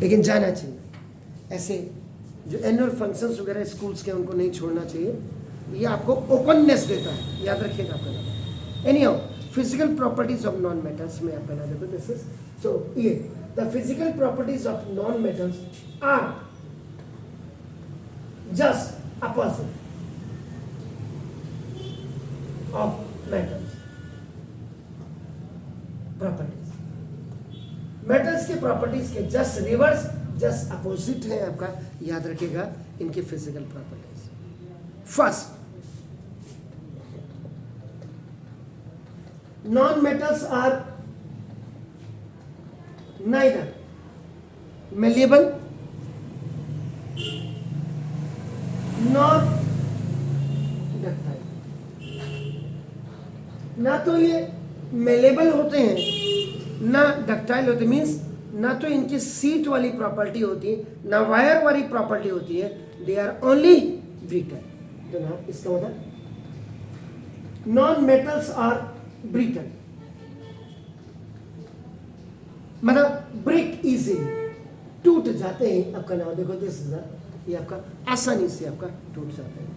लेकिन जाना चाहिए। ऐसे जो एनुअल फंक्शंस वगैरह स्कूल्स के उनको नहीं छोड़ना चाहिए, ये आपको ओपननेस देता है, याद रखिएगा आपका नाम। Anyhow physical properties of non metals में आपका नाम देखो, दिस इज सो ये the physical properties of non metals are just opposite of metals properties. Metals के प्रॉपर्टीज के जस्ट रिवर्स, जस्ट अपोजिट है आपका, याद रखिएगा इनकी physical properties. First, non-metals are neither malleable nor ductile। ना तो ये malleable होते हैं ना डक्टाइल होते, मीन्स ना तो इनकी सीट वाली प्रॉपर्टी होती है ना वायर वाली प्रॉपर्टी होती है, दे आर ओनली ब्रिटल। तो ना इसका मतलब नॉन मेटल्स आर ब्रिटल, मतलब ब्रेक इजीली, टूट जाते हैं। आपका नाम देखो, दिस इज ये आपका आसानी से आपका टूट जाते हैं।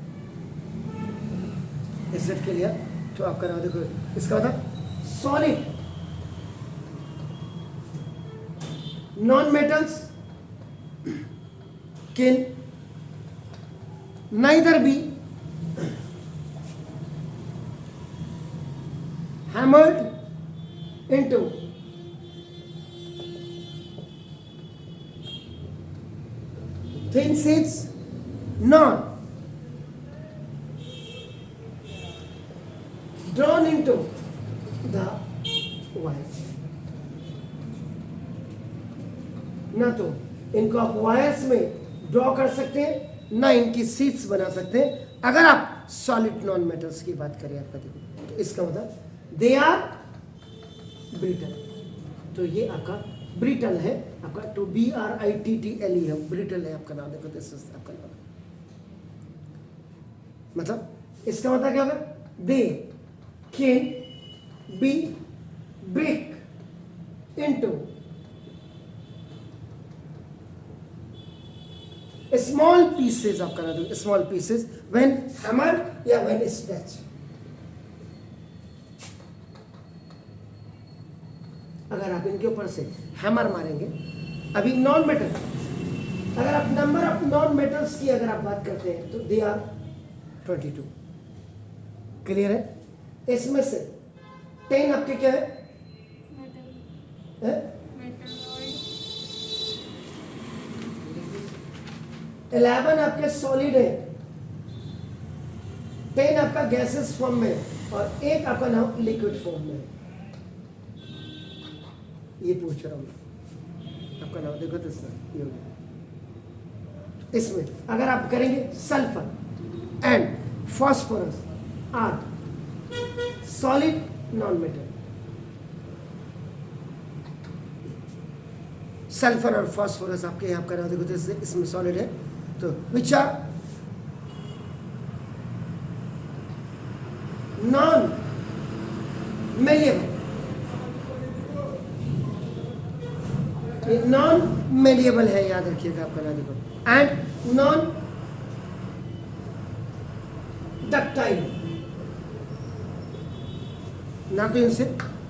इस सेट के लिए तो आपका नाम देखो, इसका मतलब solid non metals can neither be hammered into thin sheets nor drawn into the wires। ना तो इनको आप वायर्स में ड्रॉ कर सकते हैं ना इनकी सीट्स बना सकते हैं, अगर आप सॉलिड नॉन मेटल्स की बात करें आपका देखो, तो इसका मतलब दे आर ब्रिटल। तो ये आपका ब्रिटल है आपका, टू BRITTLE है, ब्रिटल है आपका नाम देखो, दिस इज आपका नाम। मतलब इसका मतलब क्या होगा, they can be break into small pieces, आपका नाम देखो, स्मॉल पीसेस व्हेन हैमर्ड या व्हेन स्ट्रेच। अगर आप इनके ऊपर से हैमर मारेंगे, अभी नॉन मेटल, अगर आप नंबर ऑफ नॉन मेटल्स की अगर आप बात करते हैं तो दे आर 22। क्लियर है? इसमें से 10 आपके क्या है? 11 आपके सॉलिड है, 10 आपका गैसेस फॉर्म में और एक आपका नाम लिक्विड फॉर्म में। ये पूछ रहा हूं आपका नाम देखो, तो सर ये इसमें अगर आप करेंगे sulphur and phosphorus are solid non metal, sulphur और फॉस्फोरस आपके यहाँ का नाम देखो, तो इसमें सॉलिड है, तो which are non malleable, non malleable है, याद रखिएगा आपका नाम देखो, एंड नॉन डक्टाइल। ना तो इनसे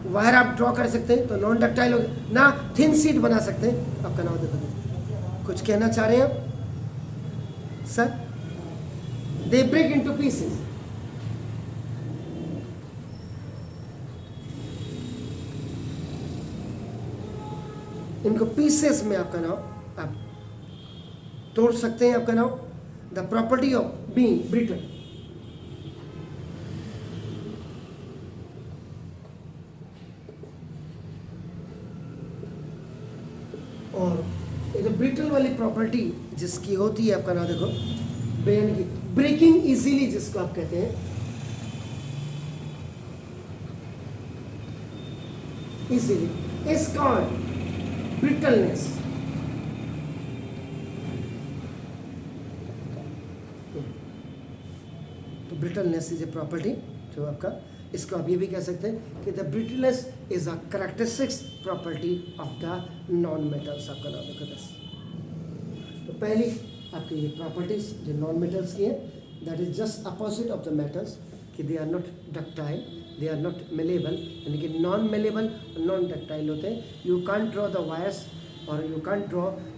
वायर आप ड्रॉ कर सकते हैं तो नॉन डक्टाइल हो, ना थिन सीट बना सकते हैं। आपका नाम देखो, कुछ कहना चाह रहे हैं आप sir? They break into pieces, इनको पीसेस में आपका नाम आप तोड़ सकते हैं। आपका नाम the property of being brittle. और ये जो ब्रिटल वाली प्रॉपर्टी जिसकी होती है आपका नाम देखो, बेन की ब्रेकिंग इजीली जिसको आप कहते हैं, इजीली इज कॉल्ड ब्रिटलनेस। तो ब्रिटलनेस इज ए प्रॉपर्टी जो आपका इसको आप ये भी कह सकते हैं कि the brittleness is a characteristics property of the non metals. आपका नाम देखो बस। तो पहली आपकी ये प्रॉपर्टीज जो नॉन मेटल्स की है, that is just opposite of the metals, कि they are not ductile, they are not malleable, यानी कि नॉन मेलेबल और नॉन डक्टाइल होते हैं। You can't draw the wires और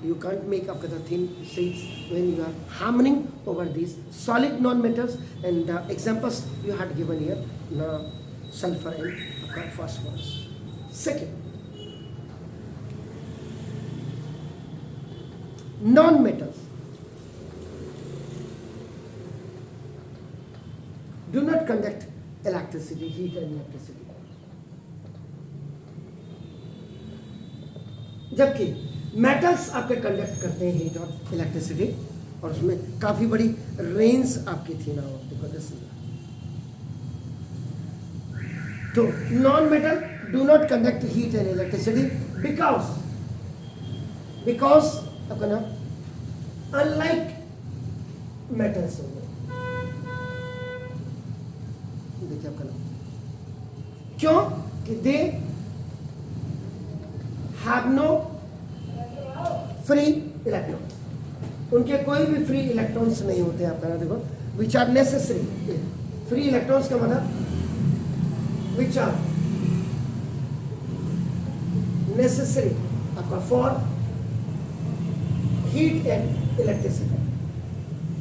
you can't make up the thin sheets when you are hammering over these solid non-metals, and the examples you had given here, sulfur and phosphorus. Second, non-metals do not conduct electricity, heat and electricity, जबकि metals आपके conduct करते हैं heat और electricity, और उसमें काफ़ी बड़ी range आपकी थी ना देखो दिस। तो non metal do not conduct heat and electricity because आपका नाम अनलाइक मेटल्स हो गए। देखिए आपका नाम क्यों कि दे have no free electron, उनके कोई भी फ्री इलेक्ट्रॉन्स नहीं होते। आप कहना देखो which are necessary, free electrons का मतलब विच आर नेसेसरी आपका फॉर हीट एंड इलेक्ट्रिसिटी,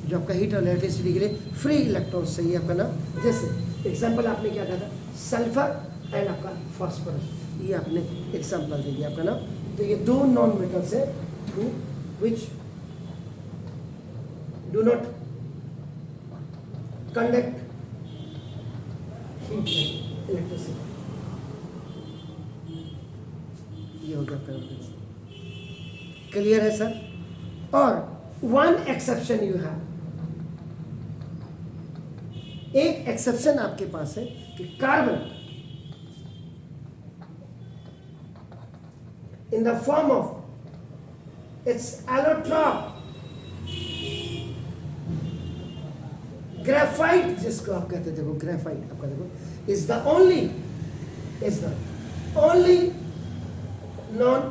जो आपका हीट और इलेक्ट्रिसिटी के लिए फ्री इलेक्ट्रॉन्स चाहिए। आपका नाम जैसे एग्जाम्पल आपने क्या कहा था, सल्फर एंड आपका फॉस्फोरस, ये आपने एग्जाम्पल दे दिया आपका नाम। तो ये दो नॉन मेटल्स है which do not conduct heat electricity, ये हो गया। क्लियर है सर? और वन एक्सेप्शन यू हैव, एक एक्सेप्शन आपके पास है कि carbon in the form of its allotrope graphite, जिसको आप कहते हैं देखो ग्रेफाइट, आपका देखो is the only non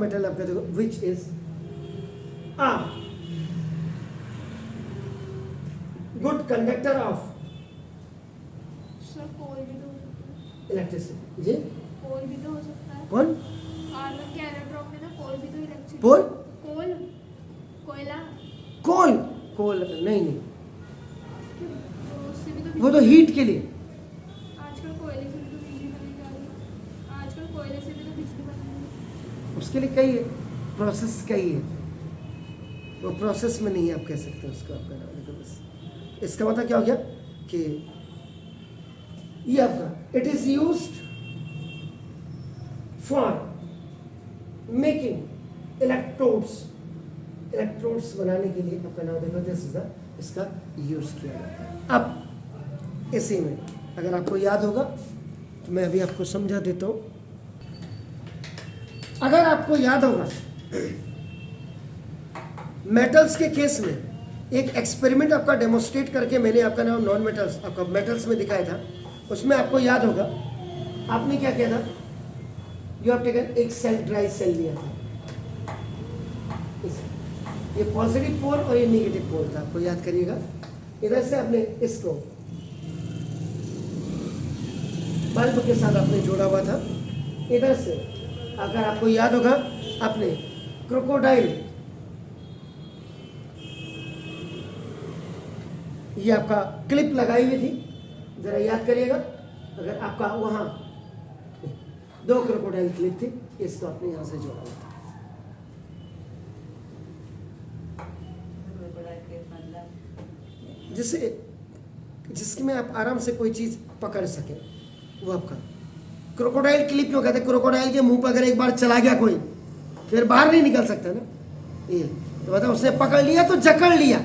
metal आपका देखो which is a good conductor of electricity। जी कोल भी तो हो सकता है। कौन? कार्बन के एरोट्रॉप में ना कोल भी तो इलेक्ट्रिसिटी। पोल? कोल, कोयला। कोल नहीं तो उससे भी तो वो तो हीट के लिए। आजकल कोयले से भी तो बिजली बनाई जा रही है। आजकल कोयले से भी तो बिजली बन रही है। उसके लिए कई प्रोसेस कई है, वो प्रोसेस में नहीं आप कह सकते उसको। आप कहना देखो बस, इसका मतलब क्या हो गया कि ये आपका it is used for making electrodes बनाने के लिए आपका नाम देखो दिस इज इसका यूज किया जाता है। अब इसी में अगर आपको याद होगा तो मैं अभी आपको समझा देता हूँ। अगर आपको याद होगा मेटल्स के केस में एक एक्सपेरिमेंट आपका डेमोस्ट्रेट करके मैंने आपका नाम नॉन मेटल्स आपका मेटल्स में दिखाया था, उसमें आपको याद होगा आपने क्या किया था, यू हैव टेकन एक सेल ड्राई सेल लिया था, ये पॉजिटिव पोल और ये नेगेटिव पोल था, आपको याद करिएगा। इधर से आपने इसको बल्ब के साथ आपने जोड़ा हुआ था, इधर से अगर आपको याद होगा आपने क्रोकोडाइल, ये आपका क्लिप लगाई हुई थी, जरा याद करिएगा। अगर आपका वहां 2 क्रोकोडाइल क्लिप थी, इसको आपने यहां से जोड़ा हुआ था। जिसके में आप आराम से कोई चीज पकड़ सके, वो आपका क्रोकोडाइल क्लिप क्यों कहते हैं? क्रोकोडाइल के मुंह पर अगर एक बार चला गया कोई, फिर बाहर नहीं निकल सकता ना, ये तो मतलब उसने पकड़ लिया तो जकड़ लिया।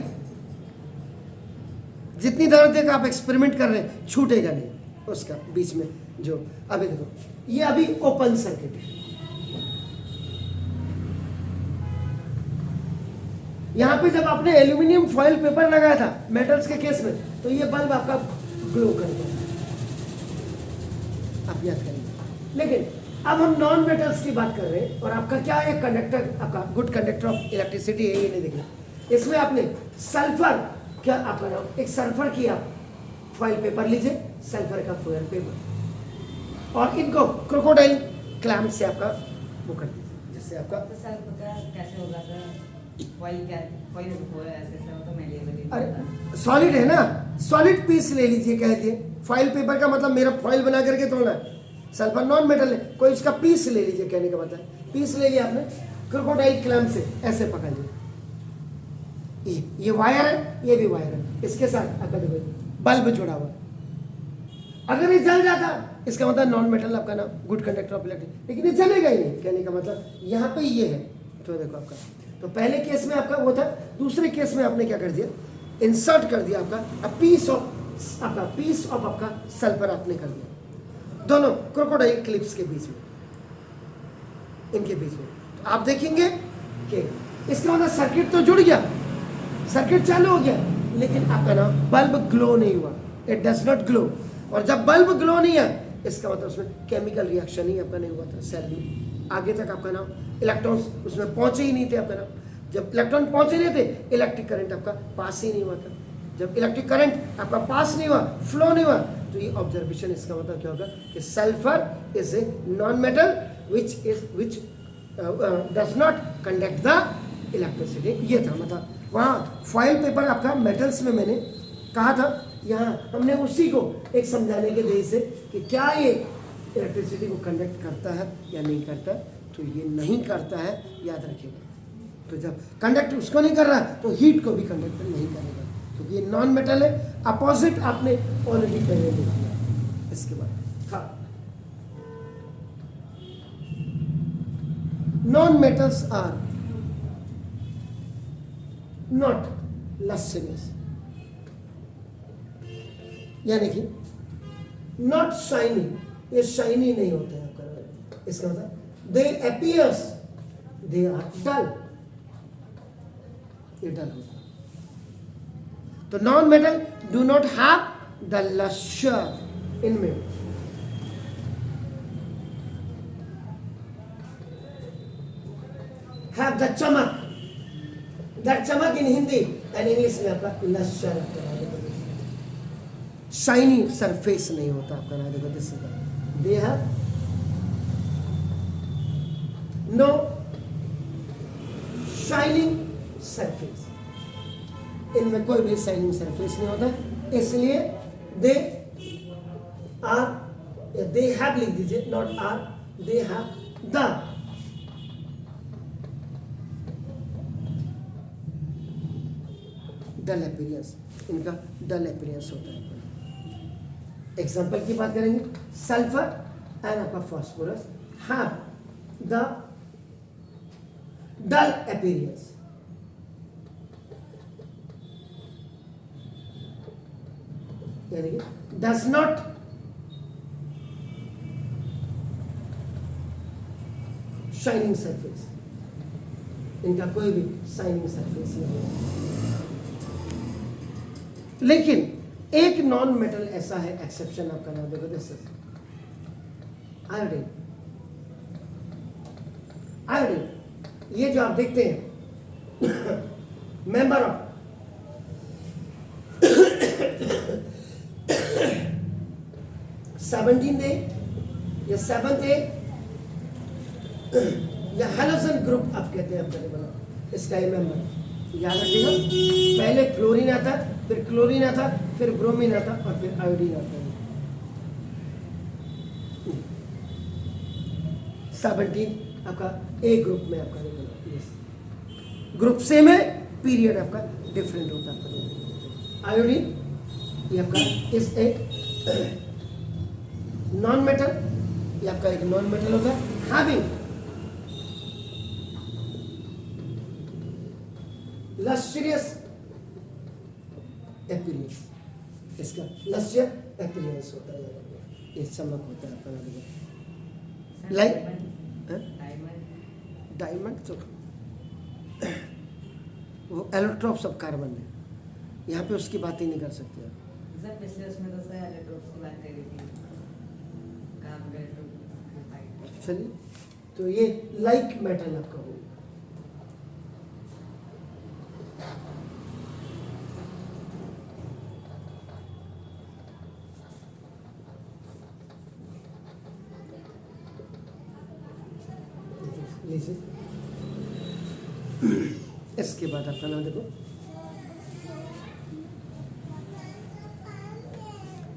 जितनी देर तक आप एक्सपेरिमेंट कर रहे हैं छूटेगा नहीं उसका बीच में। जो अभी देखो ये अभी ओपन सर्किट है, यहां पे जब आपने एल्यूमिनियम फॉइल पेपर लगाया था मेटल्स के केस में, तो ये बल्ब आपका ग्लो करता है, आप याद करेंगे। लेकिन अब हम नॉन मेटल्स की बात कर रहे हैं, और आपका क्या है, कंडक्टर, आपका गुड कंडक्टर ऑफ इलेक्ट्रिसिटी है, ये नहीं देखना। इसमें आपने सल्फर, क्या आपका नाम, एक सल्फर की आप फॉइल पेपर लीजिए, सल्फर का फॉइल पेपर, और इनको क्रोकोडाइल क्लैम्प से आपका वो कर दीजिए, जिससे आपका तो सर पता कैसे होगा सर? फॉइल क्या फॉइल हो ऐसे सर तो मैं ले बता। अरे सॉलिड है ना, सॉलिड पीस ले लीजिए, कह दिए। फॉइल पेपर का मतलब मेरा फॉइल बना करके तोड़ना है, सल्फर नॉन मेटल है, कोई उसका पीस ले लीजिए, कहने का मतलब पीस ले लिया आपने, क्रोकोडाइल क्लैम्प से ऐसे पकड़ लिया। ये वायर है, ये भी वायर है, इसके साथ आपका देखो बल्ब जुड़ा हुआ, अगर ये जल जाता इसका मतलब नॉन मेटल आपका ना गुड कंडक्टर ऑफ इलेक्ट्रिक, लेकिन ये जलेगा ही नहीं, कहने का मतलब यहाँ पे ये है। तो देखो आपका, तो पहले केस में आपका वो था, दूसरे केस में आपने क्या कर दिया, इंसर्ट कर दिया आपका पीस ऑफ आपका सल्फर आपने कर दिया, दोनों क्रोकोडाइल क्लिप्स के बीच में, इनके बीच में। तो आप देखेंगे कि इसका मतलब सर्किट तो जुड़ गया, सर्किट चालू हो गया, लेकिन आपका ना बल्ब ग्लो नहीं हुआ, इट डज नॉट ग्लो। और जब बल्ब ग्लो नहीं है, इसका मतलब उसमें केमिकल रिएक्शन ही आपका नहीं हुआ था सेल में, आगे तक आपका नाम इलेक्ट्रॉन्स उसमें पहुंचे ही नहीं थे आपका नाम। जब इलेक्ट्रॉन पहुंचे नहीं थे, इलेक्ट्रिक करंट आपका पास ही नहीं हुआ था। जब इलेक्ट्रिक करंट आपका पास नहीं हुआ, फ्लो नहीं हुआ, तो ये ऑब्जर्वेशन, इसका मतलब क्या होगा कि sulphur is a non metal which does not conduct the electricity. ये था मतलब, वहाँ फॉइल पेपर आपका मेटल्स में मैंने कहा था, यहाँ हमने उसी को एक समझाने के लिए से कि क्या ये इलेक्ट्रिसिटी को कंडक्ट करता है या नहीं करता, तो ये नहीं करता है, याद रखिएगा। तो जब कंडक्ट उसको नहीं कर रहा, तो हीट को भी कंडक्ट नहीं करेगा, क्योंकि ये नॉन मेटल है। अपोजिट आपने ऑलरेडी पहले लिख दिया। इसके बाद हाँ, नॉन मेटल्स आर नॉट लस्ट्रियस, यानी कि नॉट शाइनी, ये शाइनी नहीं होते हैं आपका, इसका मतलब दे अपीयर्स दे आर डल, ये डल होता है। तो non metal do not have the lustre इनमें, हैव द चमक, दैट चमक इन हिंदी एंड इंग्लिश में आपका लस्टर, शाइनी सरफेस नहीं होता आपका ना, देखो this they have no shining surface, इनमें कोई भी शाइनिंग सरफेस नहीं होता, इसलिए दे आर, दे हैव लिख दीजिए, not are, they have the dull appearance, इनका डल अपीयरेंस होता है। एग्जाम्पल की बात करेंगे, सल्फर एंड आपका phosphorus have the dull appearance, यानी कि डज नॉट शाइनिंग सरफेस, इनका कोई भी शाइनिंग सरफेस नहीं है। लेकिन एक नॉन मेटल ऐसा है, एक्सेप्शन आपका नाम देखो, दिस इज आयोडीन। आयोडीन, ये जो आप देखते हैं मेंबर ऑफ 17 या 7th या हैलोजन ग्रुप आप कहते हैं अपने बना, इसका ये मेंबर याद रखिएगा। पहले फ्लोरीन आता, फिर क्लोरीन आता, फिर ब्रोमीन आता, और फिर आयोडीन आता है। 17 आपका ए ग्रुप में आपका ग्रुप सेम है, पीरियड आपका डिफरेंट होता है। आयोडीन ये आपका इस एक नॉन मेटल, ये आपका एक नॉन मेटल होता है, हैविंग लस्ट्रियस अपीयरेंस, इसका लस्ट्रियस अपीयरेंस होता है, ये चमक होता है अपना लाइक डायमंड, तो वो एलोट्रॉप्स ऑफ कार्बन है, यहाँ पे उसकी बात ही नहीं कर सकते आप। सर पिछले उसमें तो सर इलेक्ट्रोड्स की बात करी थी, काम का इलेक्ट्रोड। चलिए, तो ये लाइक मेटल आपका हो गया। लीजिए, इसके बाद आपका नाम देखो,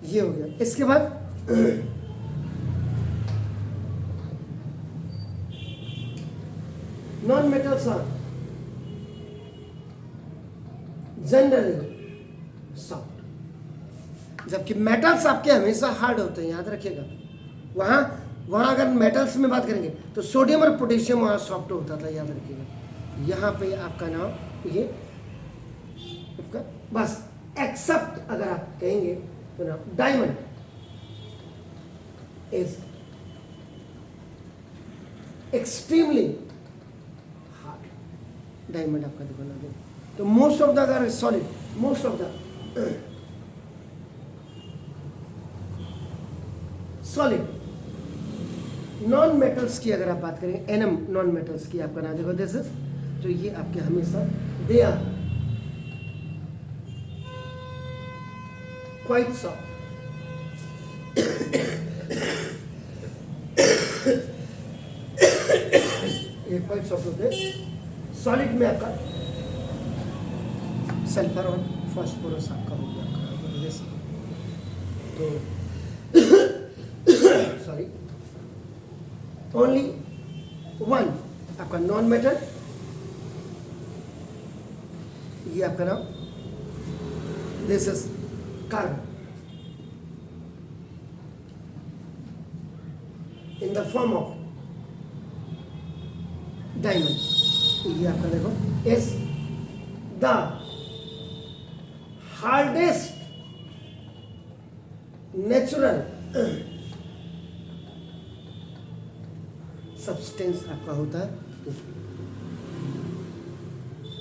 ये हो गया। इसके बाद non metals are generally soft, जबकि मेटल्स आपके हमेशा हार्ड होते हैं, याद रखिएगा। वहाँ अगर मेटल्स में बात करेंगे तो सोडियम और पोटेशियम वहाँ सॉफ्ट होता था, याद रखिएगा। यहाँ पे आपका नाम ये आपका बस, एक्सेप्ट अगर आप कहेंगे तो ना diamond is extremely hard. Diamond आपका देखो ना, देखो तो मोस्ट ऑफ द अगर solid, most of the solid non metals की अगर आप बात करें, एनएम नॉन मेटल्स की आपका नाम देखो दिस इज, तो ये आपके हमेशा दे आर क्वाइट सॉफ्ट। ये क्वाइट सॉफ्ट होते हैं। सॉलिड में आपका सल्फर और फास्फोरस आपका हो गया आपका जैसे, तो सॉरी ओनली वन आपका नॉन मेटल, ये आपका नाम this is carbon in the form of diamond. ये आपका देखो is the hardest natural substance आपका होता है।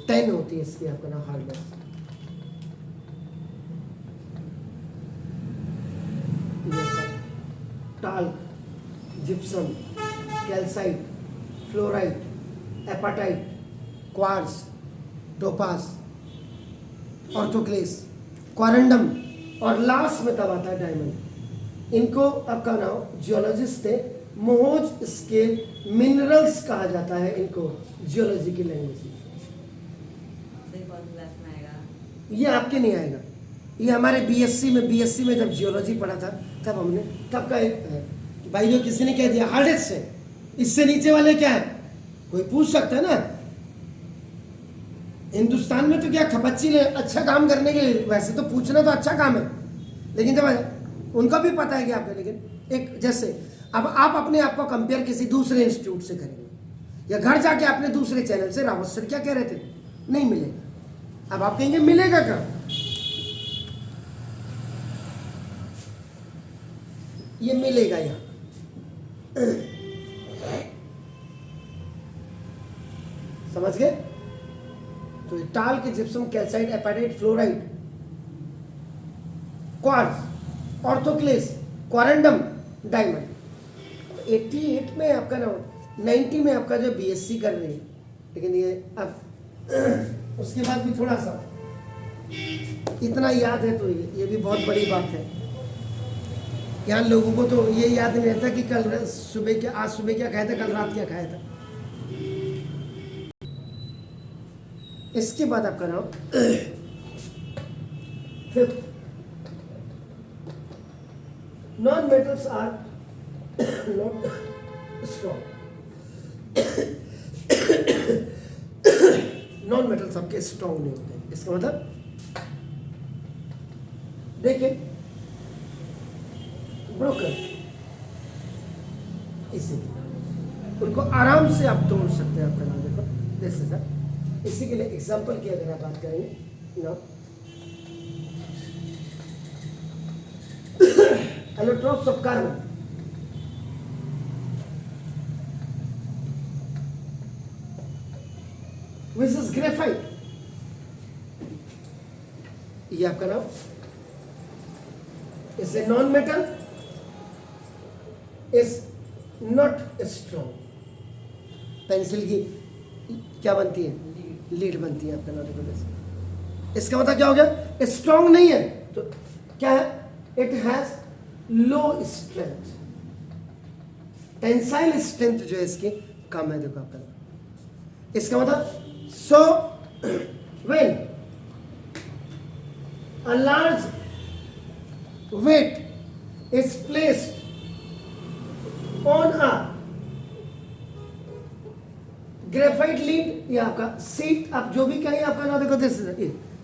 10 होती है इसकी आपका नाम hardness. Talc, gypsum, calcite, fluorite, apatite, quartz, topaz, orthoclase, corundum और लास्ट में तब आता है डायमंड। इनको आपका नाम जियोलॉजिस्ट थे, मोहोज स्केल मिनरल्स कहा जाता है इनको जियोलॉजी की लैंग्वेज में। ये आपके नहीं आएगा, ये हमारे बीएससी में जब जियोलॉजी पढ़ा था तब हमने तब का एक भाई जो किसी ने कह दिया हार्डेस्ट है, इससे नीचे वाले क्या है, कोई पूछ सकता है ना। हिंदुस्तान में तो क्या खपच्ची ले अच्छा काम करने के लिए, वैसे तो पूछना तो अच्छा काम है, लेकिन जब उनका भी पता है कि आपका, लेकिन एक जैसे अब आप अपने आप को कंपेयर किसी दूसरे इंस्टीट्यूट से करेंगे या घर जाके आपने दूसरे चैनल से रावत सर क्या कह रहे थे, नहीं मिलेगा। अब आप कहेंगे मिलेगा क्या, ये मिलेगा यहाँ। समझ गए? तो टाल के gypsum, calcite, apatite, fluoride, quartz, orthoclase, corundum, diamond. 88 में आपका ना 90 में आपका जो बीएससी कर रही है, लेकिन ये अब उसके बाद भी थोड़ा सा इतना याद है तो ये भी बहुत बड़ी बात है। यहाँ लोगों को तो ये याद नहीं रहता कि कल सुबह क्या, आज सुबह क्या खाया था, कल रात क्या खाया था। इसके बाद आपका नाम fifth, non metals are not strong. Non metals आपके स्ट्रॉन्ग नहीं होते। इसका मतलब देखिए ब्रोकन, इसी उनको आराम से आप तोड़ सकते हैं। आपका नाम देखो जैसे सर, इसी के लिए एग्जांपल की अगर आप बात करेंगे ना, allotropes of carbon, which is graphite, ये आपका नाम is a non metal is not strong. Pencil की क्या बनती है? लीड बनती है आपका नॉन। इसका मतलब क्या हो गया? स्ट्रॉन्ग नहीं है तो क्या है? It has low strength. Tensile strength जो है इसकी कम है। देखो आपका इसका मतलब so when a large weight is placed on a graphite lead या आपका सीट, आप जो भी कहें आपका ना, देखो this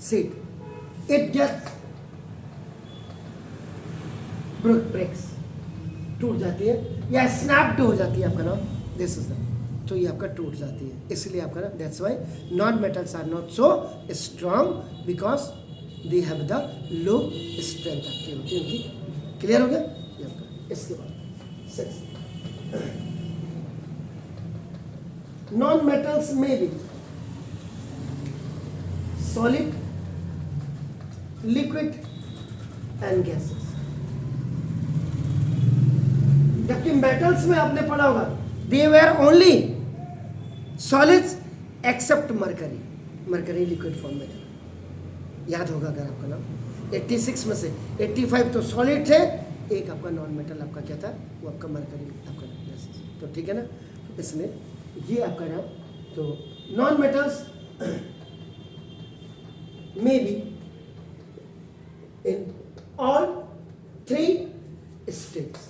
sheet, it gets breaks, टूट जाती है या स्नैप्ड हो जाती है आपका नाम, दिस इज तो ये आपका टूट जाती है। इसलिए आपका ना that's why non metals are not so strong because they have the low strength आपकी होती है उनकी। क्लियर हो गया ये आपका। इसके बाद 6 नॉन मेटल्स में भी सॉलिड, लिक्विड एंड गैसेस। जबकि मेटल्स में आपने पढ़ा होगा they were only solids except mercury, mercury liquid form में था, याद होगा अगर आपका नाम। 86 में से 85 तो सॉलिड थे, एक आपका नॉन मेटल आपका क्या था, वो आपका मरकरी आपका गैसेस। तो ठीक है ना, इसलिए ये आपका नाम। तो नॉन मेटल्स में बी इन ऑल 3 स्टेट्स,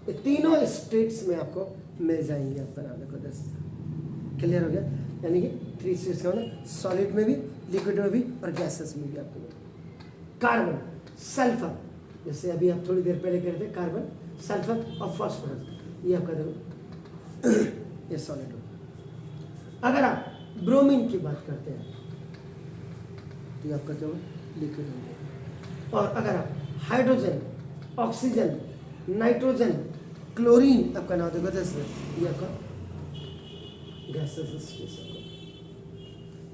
ये तीनों स्टेट्स में आपको मिल जाएंगे आपका नाम। देखो 10 क्लियर हो गया, यानी कि 3 स्टेट्स का मतलब सॉलिड में भी, लिक्विड में भी और गैसेस में भी आपको। कार्बन, सल्फर, जैसे अभी आप थोड़ी देर पहले कह रहे थे, कार्बन, सल्फर और फास्फोरस, ये आपका देखो ये सॉलिड हो। अगर आप ब्रोमीन की बात करते हैं तो ये आपका क्या होगा, लिक्विड हो गया। और अगर आप हाइड्रोजन, ऑक्सीजन, नाइट्रोजन, क्लोरीन आपका नाम देखो जैसे, ये आपका गैसेस स्पेस।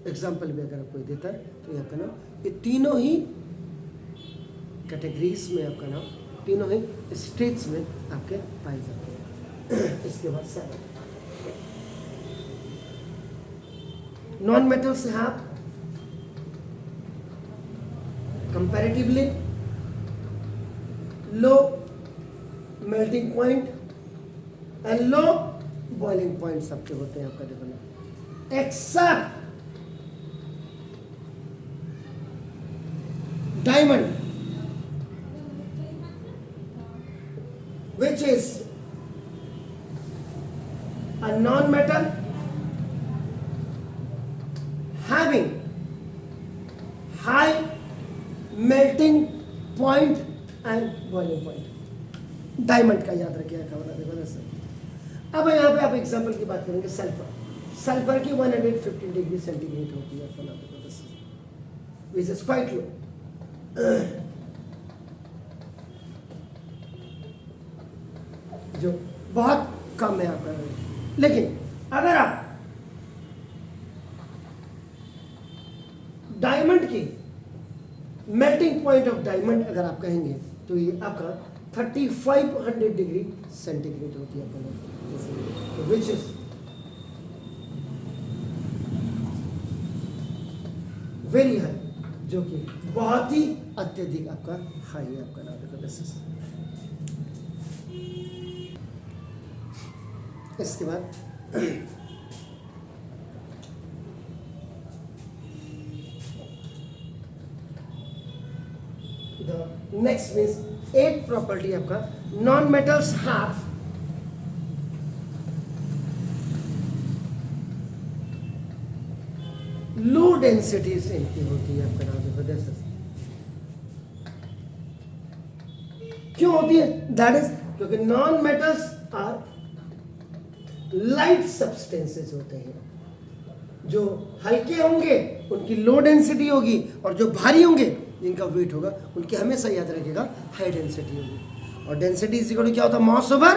एग्जाम्पल भी अगर आप कोई देता है तो ये आपका नाम, ये तीनों ही कैटेगरीज में आपका नाम, तीनों ही स्टेट्स में आपके पाए जाते हैं। इसके बाद 7 non metals have comparatively low melting point and low boiling point सबके होते हैं आपका देखो ना, except diamond which is a non-metal having high melting point and boiling point। Diamond का याद रखिएगा खबर देखो जैसे। अब यहाँ पे आप एग्जाम्पल की बात करेंगे, सल्फर, सल्फर की 150 डिग्री सेंटीग्रेड होती है विच इज क्वाइट लो। जो बहुत कम है आपका। लेकिन अगर आप डायमंड की मेल्टिंग पॉइंट ऑफ डायमंड अगर आप कहेंगे तो ये आपका 3500 डिग्री सेंटीग्रेड होती है, विच इज वेरी हाई, जो कि बहुत ही अत्यधिक आपका हाई है आपका नाम देखो बेसिस। इसके बाद द नेक्स्ट मीन्स 8 प्रॉपर्टी आपका non metals have low densities इनकी होती है आपका नाम देखो जैसे। क्यों होती है? दैट इज क्योंकि non metals are light substances होते हैं, जो हल्के होंगे उनकी लो डेंसिटी होगी और जो भारी होंगे जिनका वेट होगा उनकी हमेशा याद रखिएगा हाई डेंसिटी होगी। और डेंसिटी इज इक्वल टू क्या होता है? Mass over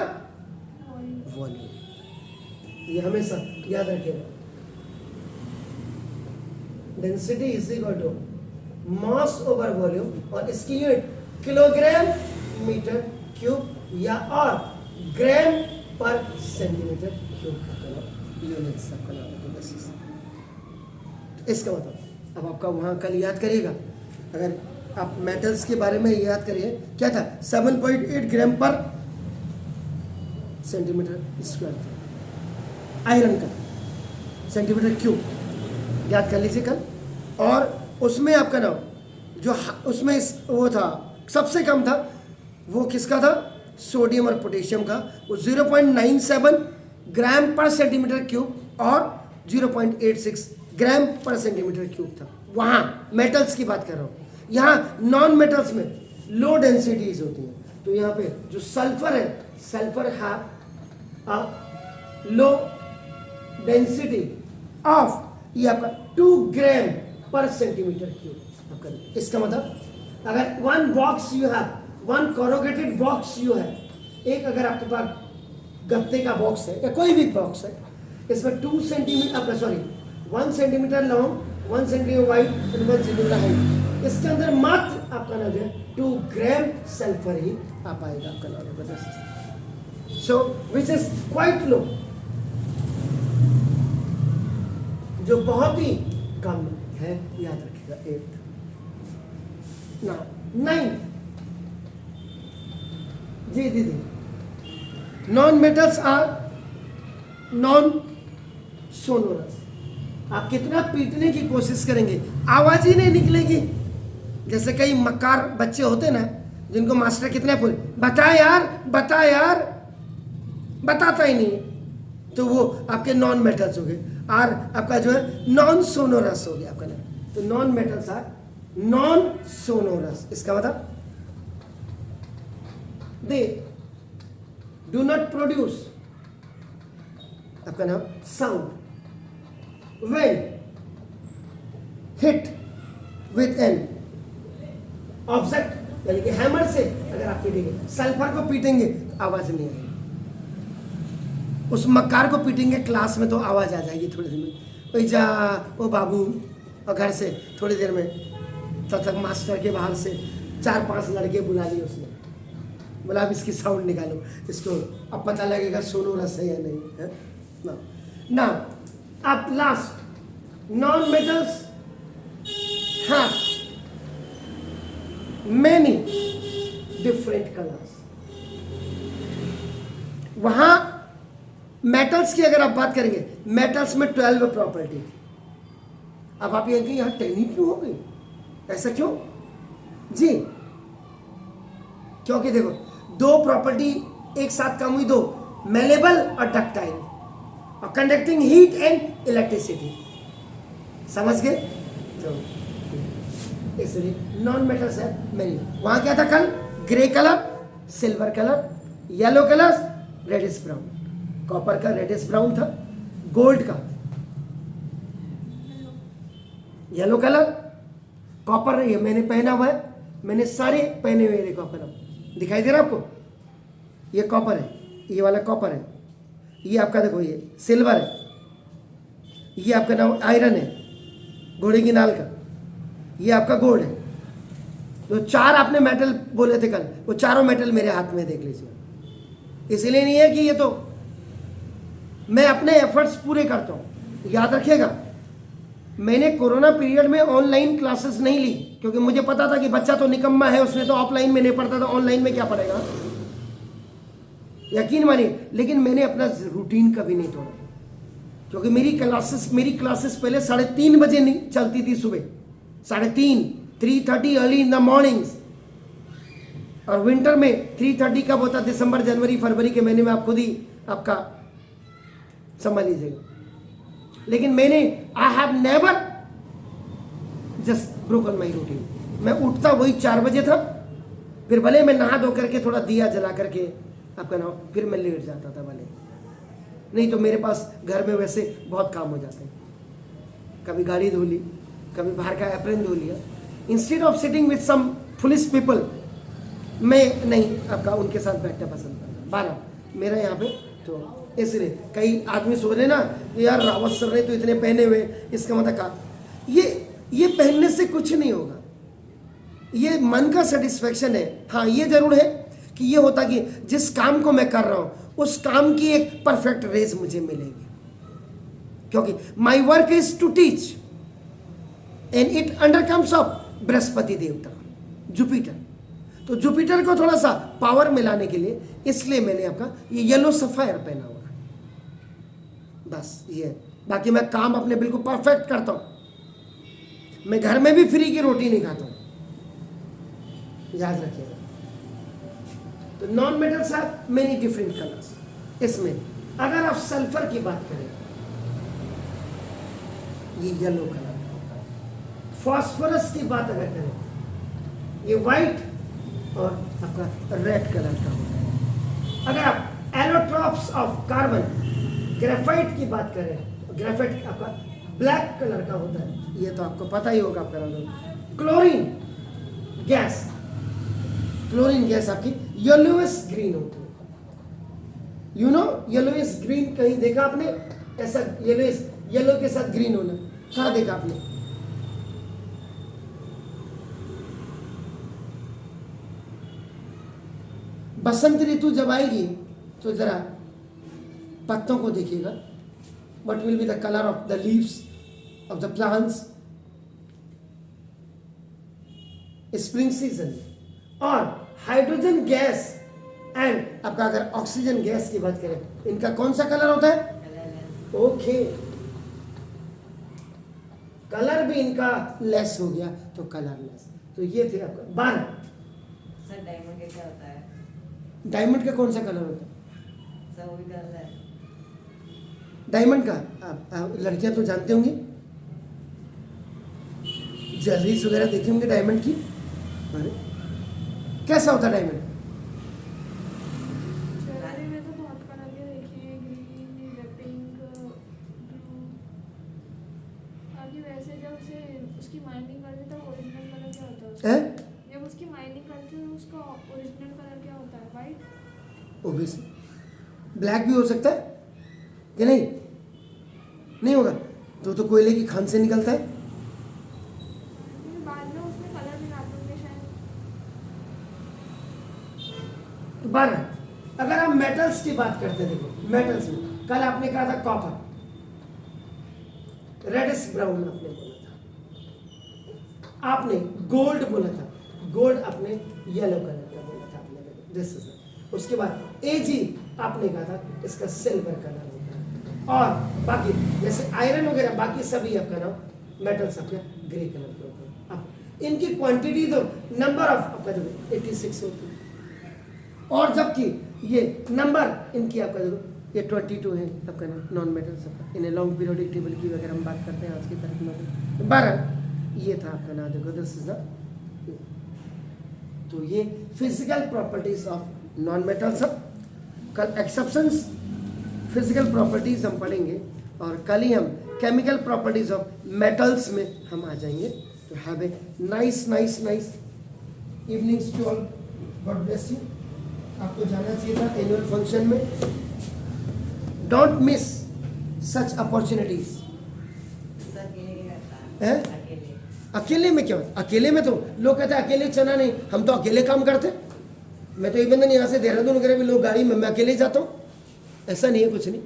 volume. ये हमेशा याद रखिएगा, density is equal to mass over volume और इसकी यूनिट किलोग्राम मीटर क्यूब या और ग्राम पर सेंटीमीटर क्यूब यूनिट्स आपका नाम है। बस इसका मतलब अब आपका वहाँ कल याद करिएगा, अगर आप मेटल्स के बारे में याद करिए क्या था, 7.8 ग्राम पर सेंटीमीटर स्क्वायर था आयरन का, सेंटीमीटर क्यूब याद कर लीजिए कल। और उसमें आपका नाम जो उसमें वो था सबसे कम था वो किसका था, सोडियम और पोटेशियम का, वो 0.97 ग्राम पर सेंटीमीटर क्यूब और 0.86 ग्राम पर सेंटीमीटर क्यूब था। वहाँ मेटल्स की बात कर रहा हूँ। यहाँ नॉन मेटल्स में लो डेंसिटीज होती हैं, तो यहाँ पे जो सल्फर है, सल्फर है लो डेंसिटी ऑफ ये आपका 2 ग्राम पर सेंटीमीटर क्यूब आपका। इसका मतलब अगर one box you have, one corrugated box you है, एक अगर आपके पास गत्ते का बॉक्स है या कोई भी बॉक्स है, इसमें 2 सेंटीमीटर आपका 1 सेंटीमीटर लॉन्ग, 1 सेंटीमीटर वाइड और 1 सेंटीमीटर हाइट, इसके अंदर मात्र आपका नाम है 2 ग्राम सल्फर ही आ पाएगा आपका नाम है। सो विच इज क्वाइट लो, जो बहुत ही कम है, याद रखिएगा। 8 9 जी दीदी, non metals are non sonorous. आप कितना पीटने की कोशिश करेंगे आवाज ही नहीं निकलेगी। जैसे कई मक्कार बच्चे होते ना, जिनको मास्टर कितने पूछ बता यार बता यार, बताता ही नहीं, तो वो आपके नॉन मेटल्स हो गए। और आपका जो है नॉन सोनोरस हो गया आपका नाम। तो non metals are non sonorous, इसका मतलब दे डू नॉट प्रोड्यूस आपका नाम sound when hit with an object, यानी कि हैमर से अगर आप पीटेंगे, सल्फर को पीटेंगे तो आवाज नहीं आएगी, उस मक्कार को पीटेंगे क्लास में तो आवाज आ जाएगी थोड़ी देर में, ओए जा ओ बाबू, और घर से थोड़ी देर में तब तक मास्टर के बाहर से 4-5 लड़के बुला लिए उसने, बोला अब इसकी साउंड निकालो, इसको अब पता लगेगा सोनोरस है या नहीं है ना। अब last, non metals have many different colours. वहां मेटल्स की अगर आप बात करेंगे, मेटल्स में 12 प्रॉपर्टी थी। अब आप ये यहाँ 10 ही क्यों हो गई, ऐसा क्यों जी? क्योंकि देखो 2 प्रॉपर्टी एक साथ काम हुई, 2 मेलेबल और डक्टाइल और कंडक्टिंग हीट एंड इलेक्ट्रिसिटी, समझ गए? तो इसलिए नॉन मेटल्स है मेरी। वहां क्या था कल, grey colour, silver colour, yellow colour, reddish brown, copper का रेडिश ब्राउन था, गोल्ड का येलो कलर, कॉपर ये मैंने पहना हुआ है, मैंने सारे पहने हुए हैं कॉपर, दिखाई दे रहा आपको, ये कॉपर है, ये वाला कॉपर है, ये आपका देखो ये सिल्वर है, ये आपका नाम आयरन है घोड़े की नाल का, ये आपका गोल्ड है। तो 4 आपने मेटल बोले थे कल, वो चारों मेटल मेरे हाथ में देख लीजिए। इसलिए नहीं है कि ये तो मैं अपने एफर्ट्स पूरे करता हूँ, याद रखिएगा। मैंने कोरोना पीरियड में ऑनलाइन क्लासेस नहीं ली, क्योंकि मुझे पता था कि बच्चा तो निकम्मा है, उसने तो ऑफलाइन में नहीं पढ़ता था, ऑनलाइन में क्या पढ़ेगा, यकीन मानिए। लेकिन मैंने अपना रूटीन कभी नहीं तोड़ा, क्योंकि मेरी क्लासेस पहले 3:30 बजे नहीं चलती थी, सुबह 3:30, 3:30 अर्ली इन द मॉर्निंग्स। और विंटर में 3:30 कब होता, दिसंबर जनवरी फरवरी के महीने में, आप खुद ही आपका समझ लीजिएगा। लेकिन मैंने I have never just broken my routine. मैं उठता वही 4 बजे था, फिर भले मैं नहा धो करके थोड़ा दिया जला करके आपका नाम, फिर मैं लेट जाता था भले, नहीं तो मेरे पास घर में वैसे बहुत काम हो जाते हैं। कभी गाड़ी धो ली, कभी बाहर का एप्रन धो लिया। Instead of sitting with some foolish people, मैं नहीं आपका उनके साथ बैठना पसंद करता। 12 मेरा यहाँ पे, तो इसलिए कई आदमी सोच रहे ना यार रावत सर ने तो इतने पहने हुए, इसका मतलब का ये पहनने से कुछ नहीं होगा, ये मन का सेटिस्फेक्शन है। हाँ ये जरूर है कि ये होता कि जिस काम को मैं कर रहा हूँ उस काम की एक परफेक्ट रेज मुझे मिलेगी, क्योंकि my work is to teach and it under comes of Brihaspati देवता, जुपिटर। तो जुपिटर को थोड़ा सा पावर मिलाने के लिए इसलिए मैंने आपका ये येलो सफायर पहना हुआ है, बस ये। बाकी मैं काम अपने बिल्कुल परफेक्ट करता हूँ, मैं घर में भी फ्री की रोटी नहीं खाता हूँ, याद रखिएगा। तो non metals are many different colours. इसमें अगर आप सल्फर की बात करें, ये येलो कलर का होता है। फास्फोरस की बात अगर करें, ये वाइट और आपका रेड कलर का होता है। अगर आप एलोट्रॉप्स ऑफ कार्बन, ग्रेफाइट की बात करें, ग्रेफाइट आपका ब्लैक कलर का होता है, ये तो आपको पता ही होगा आपका नाम। क्लोरीन गैस, क्लोरीन गैस आपकी येलोइश ग्रीन होती है, यू नो येलोइश ग्रीन, कहीं देखा आपने ऐसा येलोइश, येलो के साथ ग्रीन होना, कहाँ देखा आपने? बसंत ऋतु जब आएगी तो जरा पत्तों को देखिएगा, what will be the colour of the leaves of the plants spring season. और हाइड्रोजन गैस एंड आपका अगर ऑक्सीजन गैस की बात करें, इनका कौन सा कलर होता है? ओके, कलर भी इनका लेस हो गया तो कलरलेस। तो ये थे आपका 12। सर डायमंड का क्या होता है? डायमंड का कौन सा कलर होता है? सर वो भी कलर है। डायमंड का आप लड़कियां तो जानते होंगी, ज्वेलरीज वगैरह देखे होंगे डायमंड की। अरे कैसा होता है डायमंड? ज्वेलरी में तो बहुत कलर के देखे हैं, ग्रीन, पिंक, ब्लू। आगे वैसे जब उसे उसकी माइनिंग करते तो ओरिजिनल कलर क्या होता है उसका? हैं? जब उसकी माइनिंग करते हैं उसका ओरिजिनल कलर क्या होता है? वाइट। ओब्वियसली ब्लैक भी हो सकता है कि नहीं? नहीं होगा तो कोयले की खान से निकलता है। बाद में उसमें कलर मिलाते होंगे शायद। तो 12। अगर आप मेटल्स की बात करते हैं, देखो मेटल्स में कल आपने कहा था कॉपर, रेडिश ब्राउन आपने बोला था, आपने गोल्ड बोला था, गोल्ड आपने येलो कलर का बोला था आपने, देखो दिस इज। उसके बाद एजी आपने कहा था इसका सिल्वर कलर होता है, और बाकी जैसे आयरन वगैरह बाकी सभी आपका नाम मेटल्स आपका ग्रे कलर के होते हैं। अब इनकी क्वांटिटी तो नंबर ऑफ आपका देखो 86 होती है, और जबकि ये नंबर इनकी आपका देखो ये 22 है आपका नॉन मेटल्स आपका। इन्हें लॉन्ग पीरियोडिक टेबल की वगैरह हम बात करते हैं आज की तारीख में। 12 ये था आपका नाम, देखो दिस इज द। तो ये physical properties of non metals. कल एक्सेप्शंस फिजिकल प्रॉपर्टीज हम पढ़ेंगे, और कल ही हम केमिकल प्रॉपर्टीज ऑफ मेटल्स में हम आ जाएंगे। तो have a nice evenings to all, God bless you. आपको जाना चाहिए था एनुअल फंक्शन में, don't miss such opportunities. Sir अकेले क्या करता हैं? है? अकेले अकेले में क्या होता? अकेले में तो लोग कहते हैं अकेले चना नहीं, हम तो अकेले काम करते। मैं तो इवन यहाँ से देहरादून वगैरह भी लोग गाड़ी में, मैं अकेले जाता हूँ। ऐसा नहीं है, कुछ नहीं।